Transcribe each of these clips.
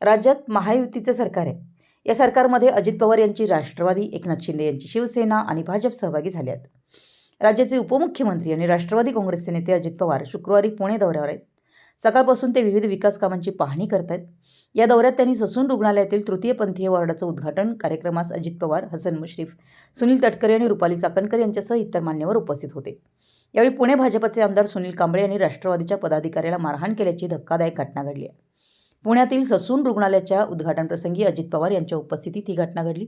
राज्यात महायुतीचे सरकार आहे. या सरकारमध्ये अजित पवार यांची राष्ट्रवादी, एकनाथ शिंदे यांची शिवसेना आणि भाजप सहभागी झाले आहेत. राज्याचे उपमुख्यमंत्री आणि राष्ट्रवादी काँग्रेसचे नेते अजित पवार शुक्रवारी पुणे दौऱ्यावर आहेत. सकाळपासून ते विविध विकास कामांची पाहणी करत आहेत. या दौऱ्यात त्यांनी ससून रुग्णालयातील तृतीयपंथीय वॉर्डाचं उद्घाटन कार्यक्रमास अजित पवार, हसन मुश्रीफ, सुनील तटकरे आणि रुपाली चाकणकर यांच्यासह इतर मान्यवर उपस्थित होते. यावेळी पुणे भाजपचे आमदार सुनील कांबळे यांनी राष्ट्रवादीच्या पदाधिकाऱ्याला मारहाण केल्याची धक्कादायक घटना घडली आहे. पुण्यातील ससून रुग्णालयाच्या उद्घाटनप्रसंगी अजित पवार यांच्या उपस्थितीत ही घटना घडली.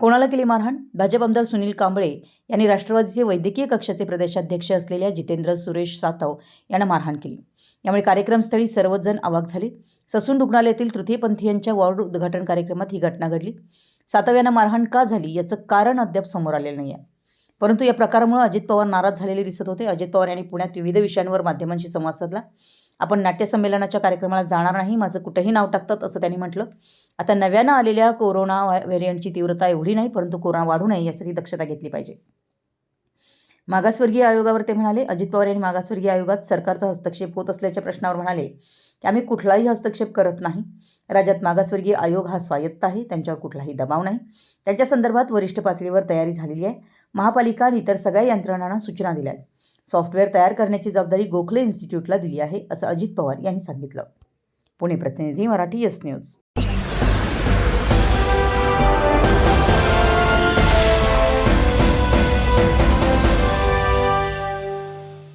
कोणाला केली मारहाण? भाजप आमदार सुनील कांबळे यांनी राष्ट्रवादीचे वैद्यकीय कक्षाचे प्रदेशाध्यक्ष असलेल्या जितेंद्र सुरेश सातव यांना मारहाण केली. यामुळे कार्यक्रमस्थळी सर्वजण अवाक झाले. ससून रुग्णालयातील तृतीयपंथीयांच्या वॉर्ड उद्घाटन कार्यक्रमात ही घटना घडली. सातव यांना मारहाण का झाली याचं कारण अद्याप समोर आलेलं नाही आहे. परंतु या प्रकारामुळे अजित पवार नाराज झालेले दिसत होते. अजित पवार यांनी पुण्यात विविध विषयांवर माध्यमांशी संवाद साधला. आपण नाट्यसंमेलनाच्या कार्यक्रमाला जाणार नाही, माझं कुठेही नाव टाकतात असं त्यांनी म्हटलं. आता नव्यानं आलेल्या कोरोना व्हेरियंटची तीव्रता एवढी नाही, परंतु कोरोना वाढू नये यासाठी दक्षता घेतली पाहिजे. मागासवर्गीय आयोगावर ते म्हणाले. अजित पवार यांनी मागासवर्गीय आयोगात सरकारचा हस्तक्षेप होत असल्याच्या प्रश्नावर म्हणाले की आम्ही कुठलाही हस्तक्षेप करत नाही. राज्यात मागासवर्गीय आयोग हा स्वायत्त आहे, त्यांच्यावर कुठलाही दबाव नाही. त्यांच्या संदर्भात वरिष्ठ पातळीवर तयारी झालेली आहे. महापालिका आणि इतर सगळ्या यंत्रणांना सूचना दिल्या आहेत. सॉफ्टवेअर तयार करण्याची जबाबदारी गोखले इन्स्टिट्यूटला दिली आहे असं अजित पवार यांनी सांगितलं. पुणे प्रतिनिधी, मराठी एस न्यूज.